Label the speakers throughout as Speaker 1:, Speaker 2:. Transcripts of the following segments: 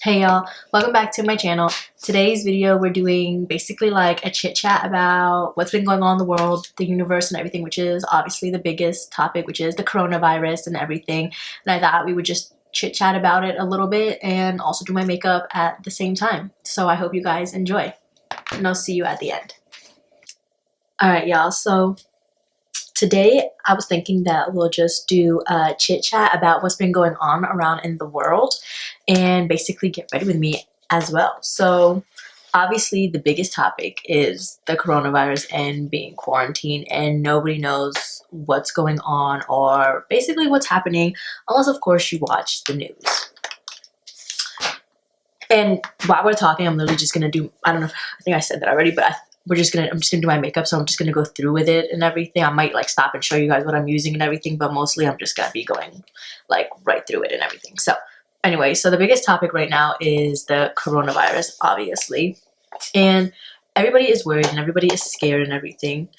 Speaker 1: Hey y'all, welcome back to my channel. Today's video we're doing basically like a chit chat about what's been going on in the world, the universe and everything, which is obviously the biggest topic, which is the coronavirus and everything. And I thought we would just chit chat about it a little bit and also do my makeup at the same time. So I hope you guys enjoy and I'll see you at the end. Alright y'all, so today I was thinking that we'll just do a chit chat about what's been going on around in the world and basically get ready with me as well. So obviously the biggest topic is the coronavirus and being quarantined, and nobody knows what's going on or basically what's happening unless of course you watch the news. And while we're talking, I'm literally just gonna do, I don't know, I think I said that already, but I'm just gonna do my makeup, so I'm just gonna go through with it and everything. I might like stop and show you guys what I'm using and everything, but mostly I'm just gonna be going like right through it and everything. So anyway, so the biggest topic right now is the coronavirus, obviously, and everybody is worried and everybody is scared and everything,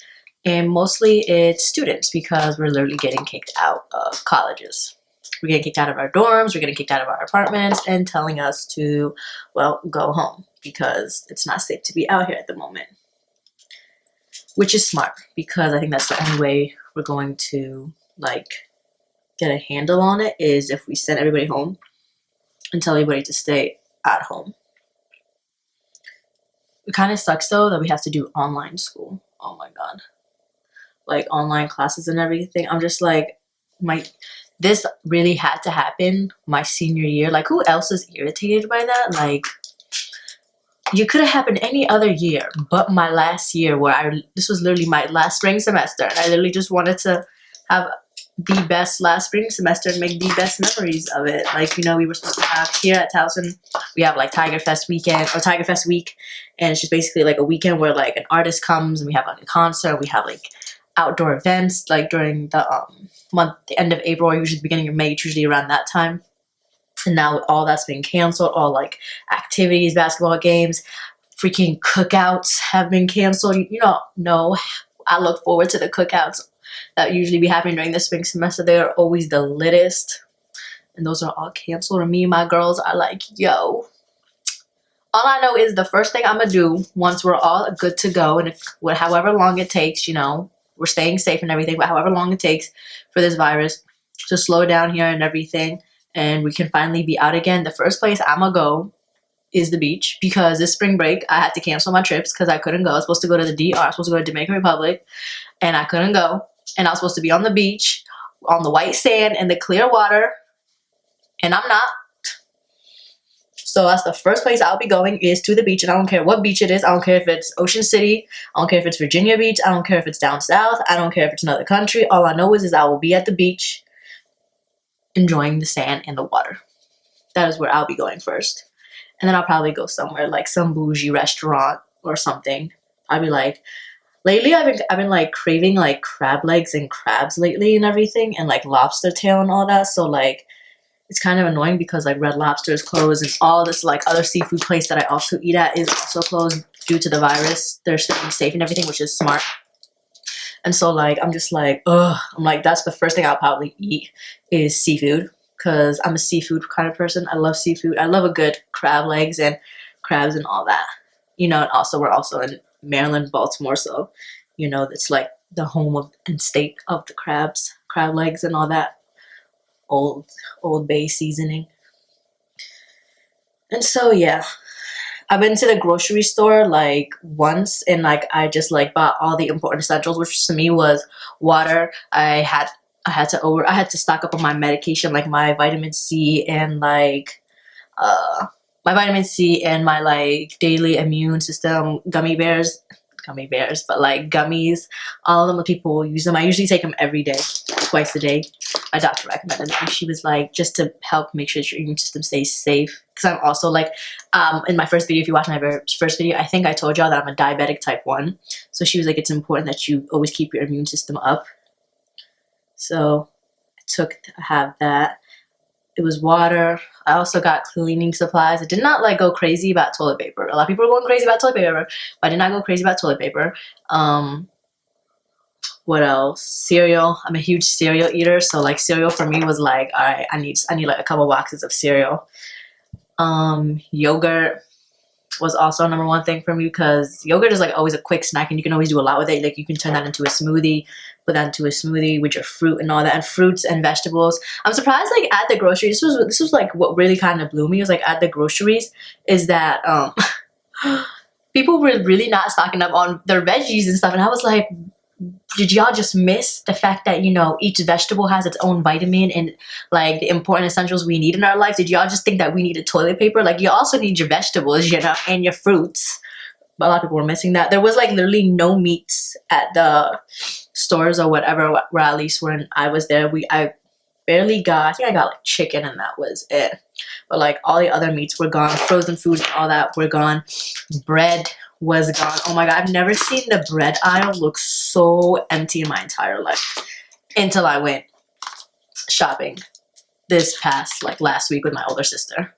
Speaker 1: and mostly it's students because we're literally getting kicked out of colleges. We're getting kicked out of our dorms, we're getting kicked out of our apartments, and telling us to, well, go home because it's not safe to be out here at the moment. Which is smart because I think that's the only way we're going to like get a handle on it, is if we send everybody home and tell everybody to stay at home. It kind of sucks though that we have to do online school. Oh my god. Like online classes and everything. I'm just like, this really had to happen my senior year. Like, who else is irritated by that? Like, you could have happened any other year but my last year, where this was literally my last spring semester, and I literally just wanted to have the best last spring semester and make the best memories of it. Like, you know, we were supposed to have here at Towson, we have like Tiger Fest weekend or Tiger Fest week, and it's just basically like a weekend where like an artist comes and we have like a concert, we have like outdoor events like during the month, the end of April or usually the beginning of May. It's usually around that time. And now all that's been canceled. All like activities, basketball games, freaking cookouts have been canceled. You don't know. I look forward to the cookouts that usually be happening during the spring semester. They're always the littest. And those are all canceled. And me and my girls are like, yo. All I know is the first thing I'm going to do once we're all good to go, and however long it takes, you know, we're staying safe and everything, but however long it takes for this virus to slow down here and everything, and we can finally be out again, the first place I'm gonna go is the beach, because this spring break I had to cancel my trips because I couldn't go. I was supposed to go to the DR, I was supposed to go to Dominican Republic, and I couldn't go. And I was supposed to be on the beach, on the white sand and the clear water, and I'm not. So that's the first place I'll be going, is to the beach, and I don't care what beach it is. I don't care if it's Ocean City, I don't care if it's Virginia Beach, I don't care if it's down south, I don't care if it's another country. All I know is I will be at the beach enjoying the sand and the water. That is where I'll be going first. And then I'll probably go somewhere like some bougie restaurant or something. I'll be like, lately I've been like craving like crab legs and crabs lately and everything, and like lobster tail and all that. So like it's kind of annoying because like Red Lobster is closed, and all this like other seafood place that I also eat at is also closed due to the virus. They're staying safe and everything, which is smart. And so like I'm just like, ugh. I'm like, that's the first thing I'll probably eat is seafood, because I'm a seafood kind of person. I love seafood. I love a good crab legs and crabs and all that. You know, and also we're also in Maryland, Baltimore, so you know it's like the home of and state of the crab legs and all that old bay seasoning. And so yeah, I've been to the grocery store like once, and like I just like bought all the important essentials, which to me was water. I had to stock up on my medication, like my vitamin C and like my vitamin C and my like daily immune system gummy bears, but like gummies. All of them, people use them. I usually take them every day, twice a day. My doctor recommended them. She was like, just to help make sure your immune system stays safe. Because I'm also like, in my first video, if you watch my first video, I think I told y'all that I'm a diabetic type 1. So she was like, it's important that you always keep your immune system up. So I have that. It was water. I also got cleaning supplies. I did not like go crazy about toilet paper. A lot of people are going crazy about toilet paper, but I did not go crazy about toilet paper. What else? Cereal. I'm a huge cereal eater, so like cereal for me was like, all right, I need like a couple boxes of cereal. Yogurt was also number one thing for me, because yogurt is like always a quick snack and you can always do a lot with it. Like you can turn that into a smoothie, put that into a smoothie with your fruit and all that, and fruits and vegetables. I'm surprised, like at the groceries, this was like what really kind of blew me, was like at the groceries is that people were really not stocking up on their veggies and stuff, and I was like, did y'all just miss the fact that, you know, each vegetable has its own vitamin and like the important essentials we need in our life? Did y'all just think that we needed toilet paper? Like, you also need your vegetables, you know, and your fruits. But a lot of people were missing that. There was like literally no meats at the stores or whatever, where at least when I was there, I barely got, I think I got like chicken and that was it. But like all the other meats were gone, frozen foods and all that were gone. Bread was gone. Oh my god, I've never seen the bread aisle look so empty in my entire life until I went shopping this past, like last week with my older sister.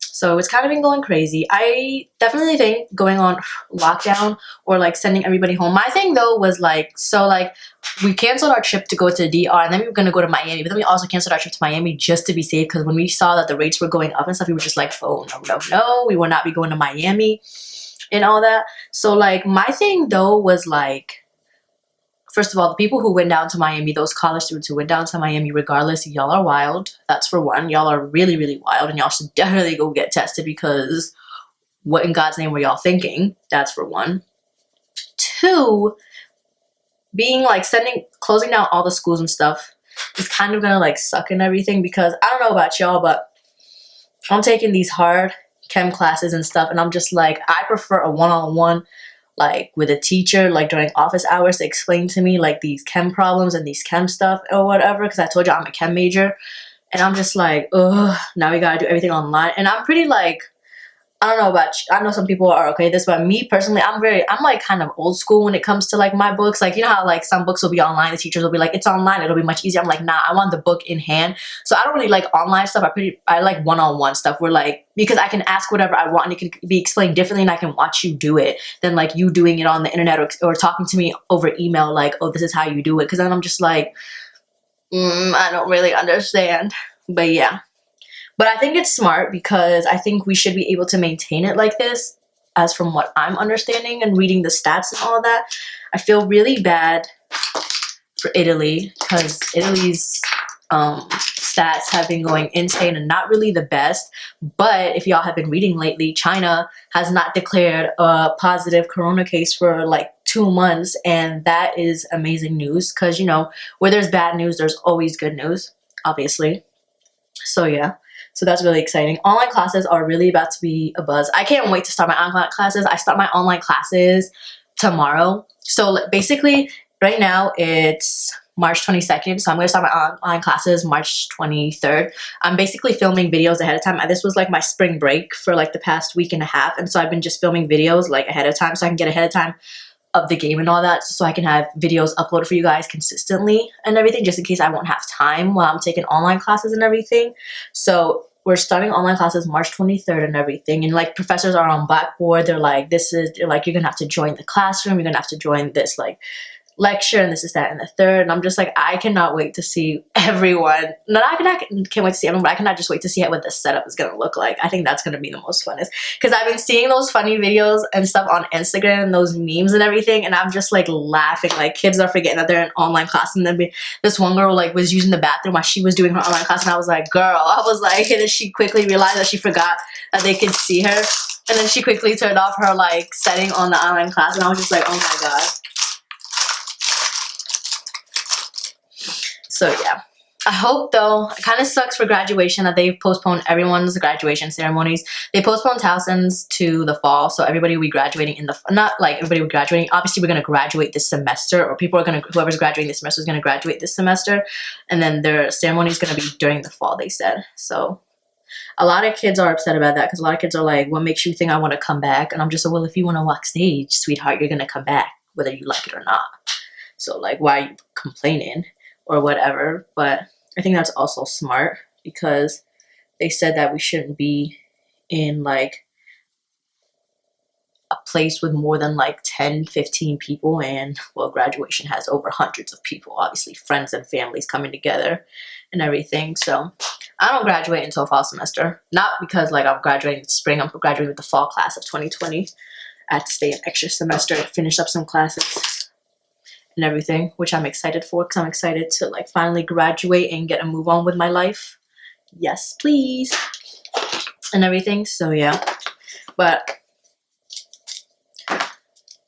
Speaker 1: So it's kind of been going crazy. I definitely think going on lockdown or like sending everybody home. My thing though was like, so like we canceled our trip to go to the DR and then we were going to go to Miami, but then we also canceled our trip to Miami just to be safe, because when we saw that the rates were going up and stuff, we were just like, oh no, we will not be going to Miami and all that. So like my thing though was like, first of all, the people who went down to Miami, those college students who went down to Miami, regardless, y'all are wild. That's for one. Y'all are really, really wild, and y'all should definitely go get tested, because what in God's name were y'all thinking? That's for one. Two, being like closing down all the schools and stuff is kind of gonna like suck and everything, because I don't know about y'all, but I'm taking these hard chem classes and stuff, and I'm just like, I prefer a one-on-one, like with a teacher, like during office hours, to explain to me like these chem problems and these chem stuff or whatever, because I told you I'm a chem major, and I'm just like, ugh, now we gotta do everything online. And I'm pretty like, I don't know about you. I know some people are okay with this, but me personally, I'm like kind of old school when it comes to like my books. Like, you know how like some books will be online, the teachers will be like, it's online, it'll be much easier. I'm like, nah, I want the book in hand. So I don't really like online stuff. I like one-on-one stuff, where like, because I can ask whatever I want and it can be explained differently and I can watch you do it than like you doing it on the internet or talking to me over email like, oh, this is how you do it. Because then I'm just like, I don't really understand. But yeah. But I think it's smart, because I think we should be able to maintain it like this, as from what I'm understanding and reading the stats and all that. I feel really bad for Italy, because Italy's stats have been going insane and not really the best. But if y'all have been reading lately, China has not declared a positive corona case for like 2 months, and that is amazing news, because, you know, where there's bad news, there's always good news, obviously. So yeah. So that's really exciting. Online classes are really about to be a buzz. I can't wait to start my online classes. I start my online classes tomorrow. So basically, right now it's March 22nd. So I'm going to start my online classes March 23rd. I'm basically filming videos ahead of time. This was like my spring break for like the past week and a half. And so I've been just filming videos like ahead of time, so I can get ahead of time of the game and all that, so I can have videos uploaded for you guys consistently and everything, just in case I won't have time while I'm taking online classes and everything. So we're starting online classes March 23rd and everything, and like professors are on Blackboard. They're like, they're like, you're gonna have to join the classroom, you're gonna have to join this like lecture, and this is that and the third. And I'm just like, I cannot wait to see everyone. No, I can't wait to see everyone, but I cannot just wait to see what the setup is gonna look like. I think that's gonna be the most funnest, because I've been seeing those funny videos and stuff on Instagram, those memes and everything, and I'm just like laughing. Like, kids are forgetting that they're in online class, and then this one girl like was using the bathroom while she was doing her online class, and I was like, girl, I was like, and then she quickly realized that she forgot that they could see her, and then she quickly turned off her like setting on the online class, and I was just like, oh my god. So yeah, I hope though, it kind of sucks for graduation that they've postponed everyone's graduation ceremonies. They postponed Towson's to the fall, so everybody will be graduating in the, not like everybody will be graduating. Obviously we're going to graduate this semester, or people are going to, whoever's graduating this semester is going to graduate this semester, and then their ceremony is going to be during the fall, they said. So a lot of kids are upset about that, because a lot of kids are like, what makes you think I want to come back? And I'm just like, well, if you want to walk stage, sweetheart, you're going to come back, whether you like it or not. So like, why are you complaining? Or whatever. But I think that's also smart, because they said that we shouldn't be in like a place with more than like 10, 15 people, and well, graduation has over hundreds of people, obviously friends and families coming together and everything. So I don't graduate until fall semester, not because like I'm graduating in spring, I'm graduating with the fall class of 2020. I had to stay an extra semester to finish up some classes and everything, which I'm excited for because I'm excited to like finally graduate and get a move on with my life. Yes, please. And everything. So yeah, but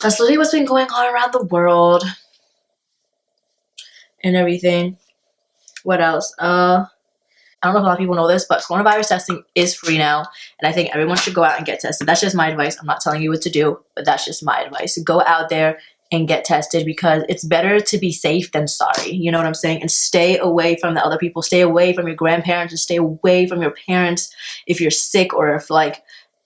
Speaker 1: that's literally what's been going on around the world and everything. What else? I don't know if a lot of people know this, but coronavirus testing is free now, and I think everyone should go out and get tested. That's just my advice. I'm not telling you what to do, but that's just my advice. Go out there and get tested, because it's better to be safe than sorry. You know what I'm saying? And stay away from the other people. Stay away from your grandparents, and stay away from your parents if you're sick, or if like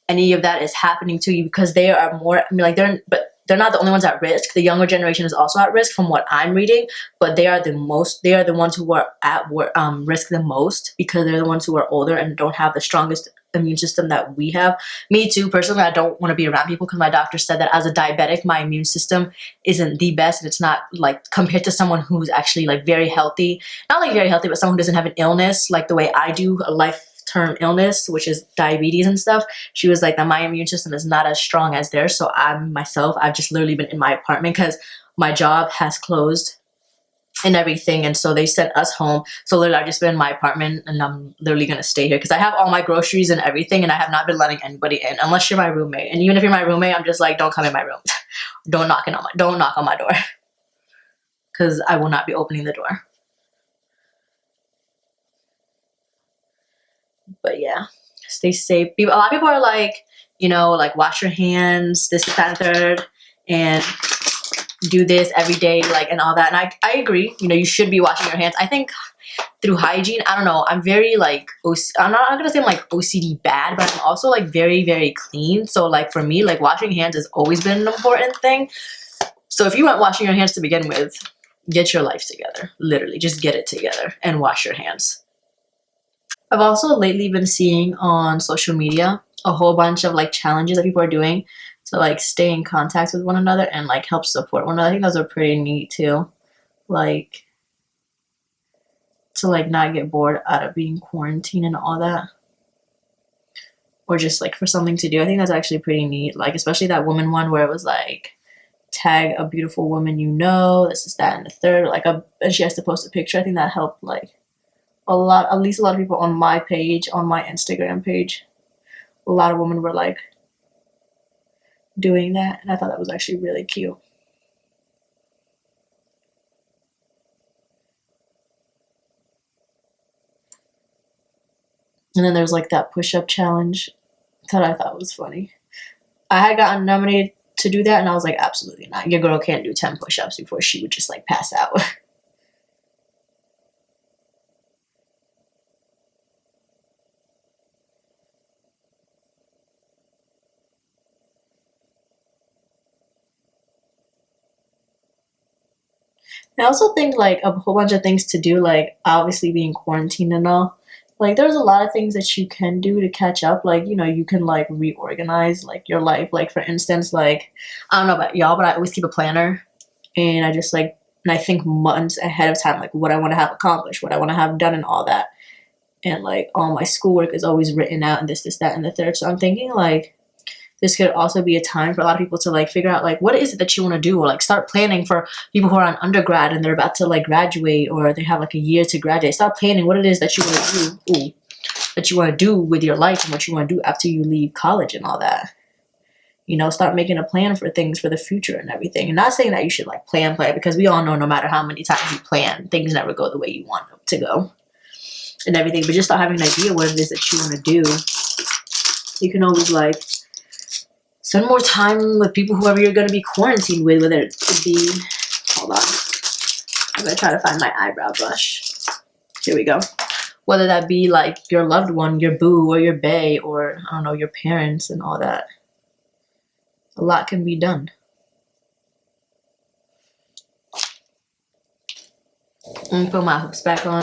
Speaker 1: any of that is happening to you, because they are more, I mean, like they're not the only ones at risk. The younger generation is also at risk from what I'm reading, but they are the ones who are at risk the most, because they're the ones who are older and don't have the strongest immune system that we have. Me too, personally, I don't want to be around people, because my doctor said that as a diabetic, my immune system isn't the best, and it's not like compared to someone who's actually like very healthy, not like very healthy, but someone who doesn't have an illness like the way I do, a life-term illness, which is diabetes and stuff. She was like that my immune system is not as strong as theirs. So I've just literally been in my apartment because my job has closed and everything, and so they sent us home. So literally I've just been in my apartment, and I'm literally gonna stay here because I have all my groceries and everything, and I have not been letting anybody in unless you're my roommate. And even if you're my roommate, I'm just like, don't come in my room. Don't knock on my door, because I will not be opening the door. But yeah, stay safe. A lot of people are like, you know, like wash your hands, this, that, and third, and do this every day, like, and all that. And I agree. You know, you should be washing your hands. I think through hygiene, I don't know, I'm very like, I'm not gonna say I'm like OCD bad, but I'm also like very, very clean. So like for me, like washing hands has always been an important thing. So if you weren't washing your hands to begin with, get your life together. Literally, just get it together and wash your hands. I've also lately been seeing on social media a whole bunch of like challenges that people are doing to like stay in contact with one another and like help support one another. I think those are pretty neat too. Like to like not get bored out of being quarantined and all that. Or just like for something to do. I think that's actually pretty neat. Like especially that woman one where it was like tag a beautiful woman you know, this is that and the third. Like and she has to post a picture. I think that helped like at least a lot of people on my page, on my Instagram page. A lot of women were like doing that, and I thought that was actually really cute. And then there's like that push-up challenge that I thought was funny. I had gotten nominated to do that, and I was like, absolutely not. Your girl can't do 10 push-ups before she would just like pass out. I also think like a whole bunch of things to do, like obviously being quarantined and all. Like there's a lot of things that you can do to catch up. Like, you know, you can like reorganize like your life. Like for instance, like I don't know about y'all, but I always keep a planner, and I just like, and I think months ahead of time, like what I want to have accomplished, what I want to have done and all that. And like all my schoolwork is always written out and this, that, and the third. So I'm thinking like this could also be a time for a lot of people to like figure out like what is it that you want to do, or like start planning for people who are on undergrad and they're about to like graduate, or they have like a year to graduate. Start planning what it is that you want to do, that you want to do with your life, and what you want to do after you leave college and all that. You know, start making a plan for things for the future and everything. And not saying that you should like plan, because we all know no matter how many times you plan, things never go the way you want them to go and everything. But just start having an idea what it is that you want to do. You can always like spend more time with people, whoever you're going to be quarantined with, whether it be, hold on, I'm going to try to find my eyebrow brush. Here we go. Whether that be like your loved one, your boo, or your bae, or I don't know, your parents and all that. A lot can be done. I'm gonna put my hoops back on,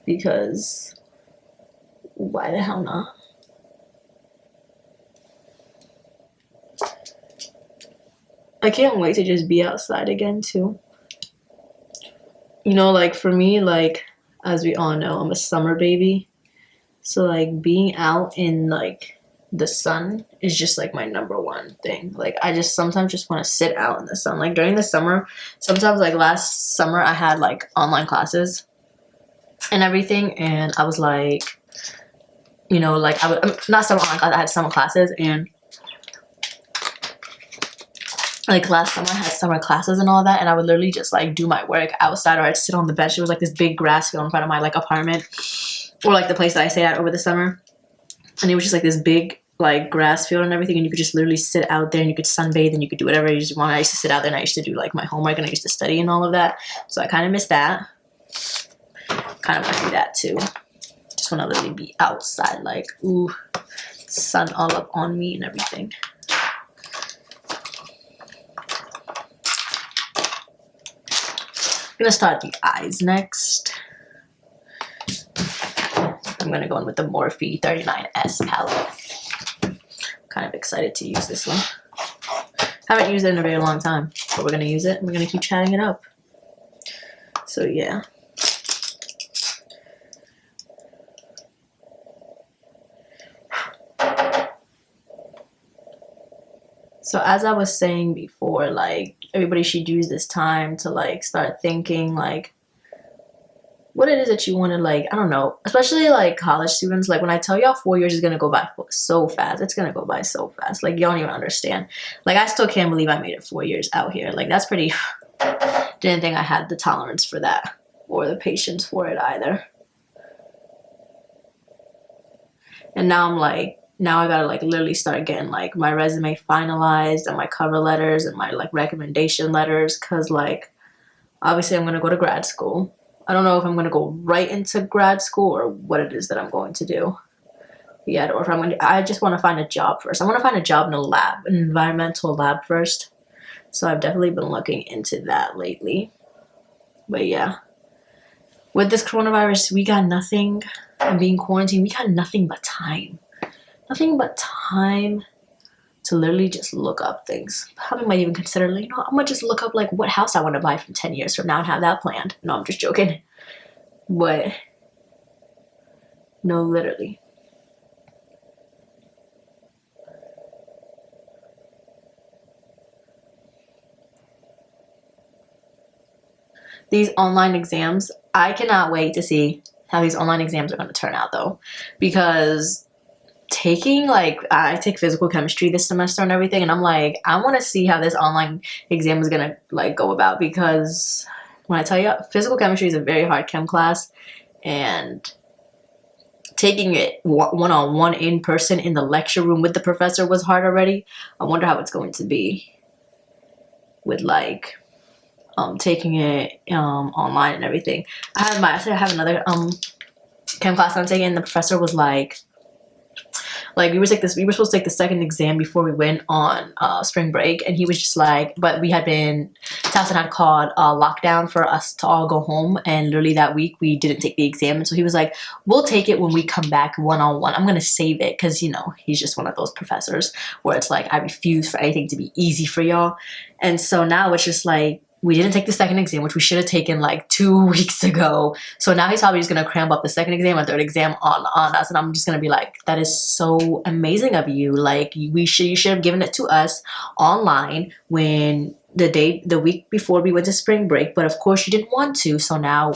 Speaker 1: because why the hell not? I can't wait to just be outside again too. You know, like for me, like as we all know, I'm a summer baby. So like being out in like the sun is just like my #1 thing. Like I just sometimes just want to sit out in the sun. Like during the summer, sometimes like last summer I had like online classes and everything, and I was like, you know, like not summer online class, I had summer classes, and like last summer I had summer classes and all that, and I would literally just like do my work outside, or I'd sit on the bench. It was like this big grass field in front of my like apartment, or like the place that I stay at over the summer, and it was just like this big like grass field and everything, and you could just literally sit out there and you could sunbathe and you could do whatever you just want. I used to sit out there and I used to do like my homework and I used to study and all of that, so I kind of miss that. Kind of want to do that too. Just want to literally be outside, like ooh, sun all up on me and everything. I'm gonna start the eyes next. I'm gonna go in with the Morphe 39S palette. Kind of excited to use this one. Haven't used it in a very long time, but we're gonna use it and we're gonna keep chatting it up. So yeah. So as I was saying before, like everybody should use this time to like start thinking like what it is that you want to, like, I don't know, especially like college students. Like when I tell y'all 4 years is gonna go by so fast, it's gonna go by so fast. Like y'all don't even understand. Like I still can't believe I made it 4 years out here. Like that's pretty. Didn't think I had the tolerance for that or the patience for it either. And now I'm like, now I gotta like literally start getting like my resume finalized and my cover letters and my like recommendation letters, because like obviously I'm gonna go to grad school. I don't know if I'm gonna go right into grad school or what it is that I'm going to do yet, or if I'm gonna, I just want to find a job first. I want to find a job in a lab, an environmental lab first. So I've definitely been looking into that lately. But yeah, with this coronavirus, we got nothing, and being quarantined, we got nothing but time. Nothing but time to literally just look up things. Probably might even consider, like, you know, I'm gonna just look up like what house I want to buy from 10 years from now and have that planned. No, I'm just joking. But no, literally. These online exams, I cannot wait to see how these online exams are going to turn out though, because taking like, I take physical chemistry this semester and everything, and I'm like, I want to see how this online exam is going to like go about, because when I tell you, physical chemistry is a very hard chem class, and taking it one-on-one in person in the lecture room with the professor was hard already. I wonder how it's going to be with like taking it online and everything. I have another chem class I'm taking, and the professor was like we were supposed to take the second exam before we went on spring break, and he was just like, but we had been, Towson had called lockdown for us to all go home, and literally that week we didn't take the exam, and so he was like, we'll take it when we come back one-on-one. I'm gonna save it, because you know he's just one of those professors where it's like, I refuse for anything to be easy for y'all. And so now it's just like, we didn't take the second exam, which we should have taken like 2 weeks ago. So now he's probably just going to cram up the second exam and third exam on us. And I'm just going to be like, that is so amazing of you. Like, you should have given it to us online when the week before we went to spring break. But of course you didn't want to. So now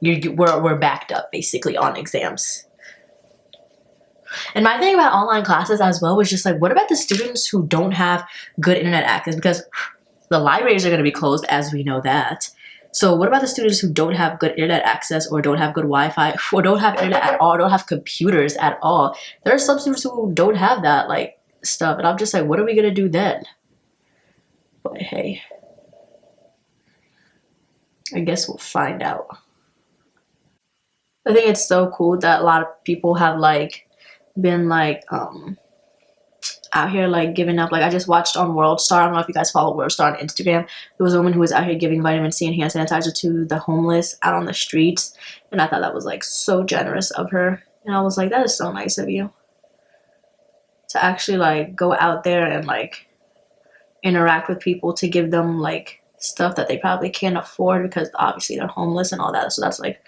Speaker 1: we're backed up basically on exams. And my thing about online classes as well was just like, what about the students who don't have good internet access? Because the libraries are going to be closed, as we know that. So what about the students who don't have good internet access, or don't have good Wi-Fi, or don't have internet at all, or don't have computers at all? There are some students who don't have that like stuff, and I'm just like, what are we going to do then? But hey, I guess we'll find out. I think it's so cool that a lot of people have like been like out here like giving up. Like I just watched on World Star, I don't know if you guys follow World Star on Instagram. There was a woman who was out here giving vitamin C and hand sanitizer to the homeless out on the streets, and I thought that was like so generous of her. And I was like, that is so nice of you to actually like go out there and like interact with people to give them like stuff that they probably can't afford because obviously they're homeless and all that. So that's like,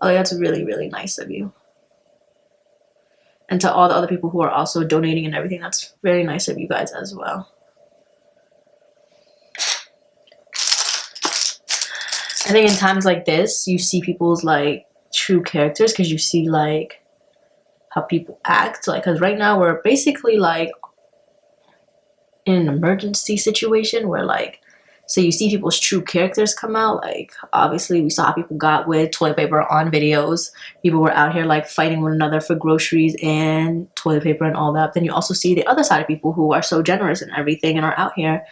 Speaker 1: oh, that's really, really nice of you. And to all the other people who are also donating and everything, that's very nice of you guys as well. I think in times like this, you see people's like true characters because you see like how people act. Like, because right now we're basically like in an emergency situation where like, so you see people's true characters come out. Like, obviously we saw how people got with toilet paper on videos. People were out here like fighting one another for groceries and toilet paper and all that. Then you also see the other side of people who are so generous and everything and are out here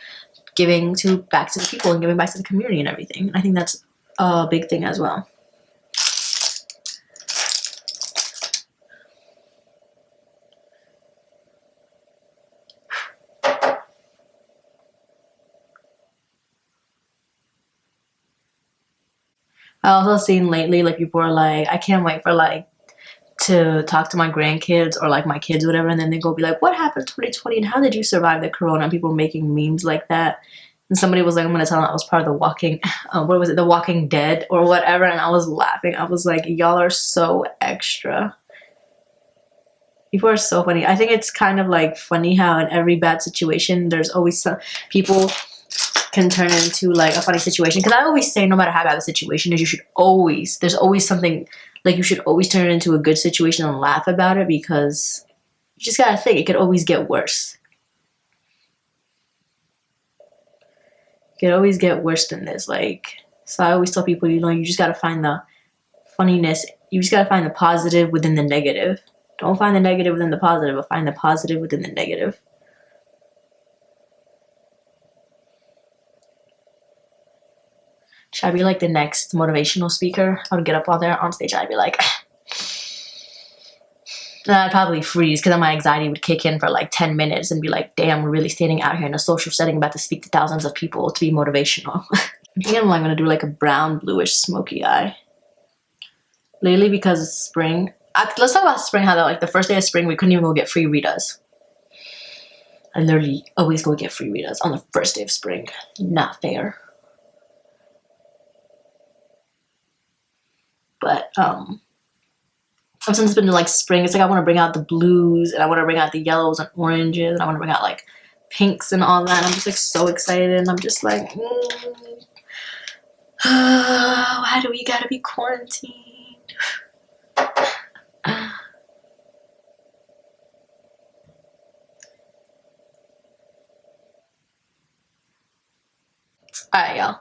Speaker 1: giving back to the people and giving back to the community and everything. I think that's a big thing as well. I also seen lately like people are like, I can't wait for like to talk to my grandkids or like my kids or whatever, and then they go be like, what happened in 2020 and how did you survive the corona? And people making memes like that. And somebody was like, I'm gonna tell them I was part of the Walking, what was it, The Walking Dead or whatever, and I was laughing. I was like, y'all are so extra. People are so funny. I think it's kind of like funny how in every bad situation, there's always some people can turn into like a funny situation. Because I always say, no matter how bad the situation is, you should always, there's always something, like you should always turn it into a good situation and laugh about it, because you just gotta think it could always get worse. It could always get worse than this. Like, so I always tell people, you know, you just gotta find the funniness. You just gotta find the positive within the negative. Don't find the negative within the positive, but find the positive within the negative. Should I be like the next motivational speaker? I would get up on there on stage. I'd be like, and I'd probably freeze because my anxiety would kick in for like 10 minutes and be like, damn, we're really standing out here in a social setting about to speak to thousands of people to be motivational. I think I'm gonna do like a brown bluish smoky eye. Lately, because it's spring. Let's talk about spring, how like the first day of spring we couldn't even go get free Ritas. I literally always go get free Ritas on the first day of spring. Not fair. But since it's been like spring, it's like I want to bring out the blues and I want to bring out the yellows and oranges and I want to bring out like pinks and all that. And I'm just like so excited and I'm just like, why do we gotta be quarantined? Alright, y'all.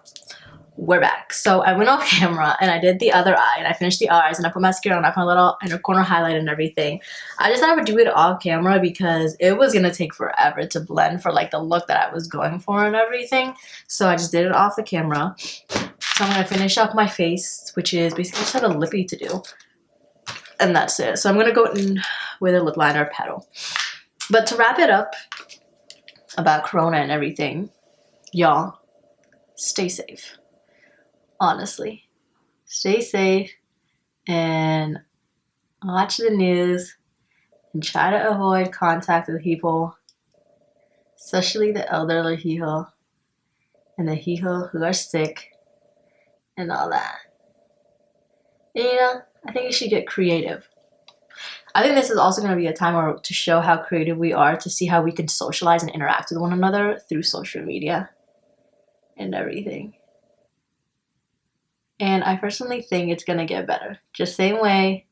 Speaker 1: We're back. So I went off camera and I did the other eye and I finished the eyes and I put mascara on. I put a little inner corner highlight and everything. I just thought I would do it off camera because it was gonna take forever to blend for like the look that I was going for and everything. So I just did it off the camera. So I'm gonna finish up my face, which is basically just had a lippy to do. And that's it. So I'm gonna go in with a lip liner, Petal. But to wrap it up about corona and everything, y'all, stay safe. Honestly, stay safe and watch the news and try to avoid contact with people, especially the elderly people and the people who are sick and all that. And, you know, I think you should get creative. I think this is also going to be a time to show how creative we are, to see how we can socialize and interact with one another through social media and everything. And I personally think it's going to get better. Just same way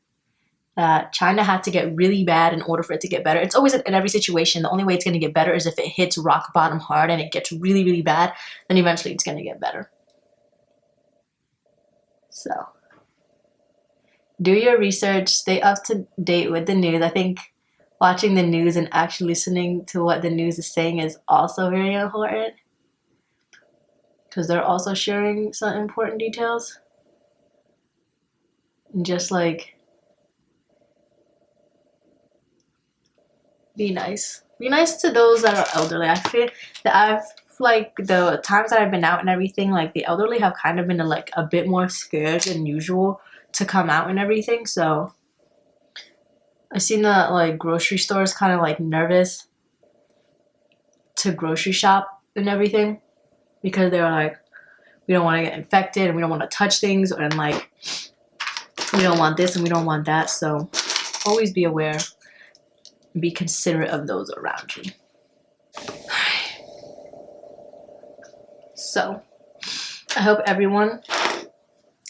Speaker 1: that China had to get really bad in order for it to get better. It's always in every situation. The only way it's going to get better is if it hits rock bottom hard and it gets really, really bad. Then eventually it's going to get better. So do your research. Stay up to date with the news. I think watching the news and actually listening to what the news is saying is also very important, because they're also sharing some important details. And just like, be nice. Be nice to those that are elderly. I feel that I've like the times that I've been out and everything, like the elderly have kind of been like a bit more scared than usual to come out and everything. So I've seen that like grocery stores kind of like nervous to grocery shop and everything, because they were like, we don't want to get infected and we don't want to touch things, and like we don't want this and we don't want that. So always be aware and be considerate of those around you. So I hope everyone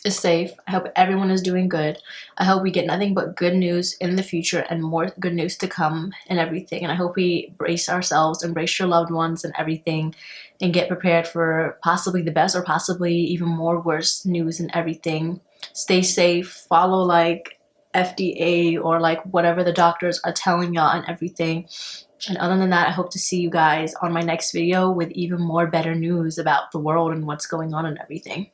Speaker 1: is safe. I hope everyone is doing good. I hope we get nothing but good news in the future and more good news to come and everything. And I hope we brace ourselves, embrace your loved ones and everything, and get prepared for possibly the best or possibly even more worse news and everything. Stay safe, follow like FDA or like whatever the doctors are telling y'all and everything. And other than that, I hope to see you guys on my next video with even more better news about the world and what's going on and everything.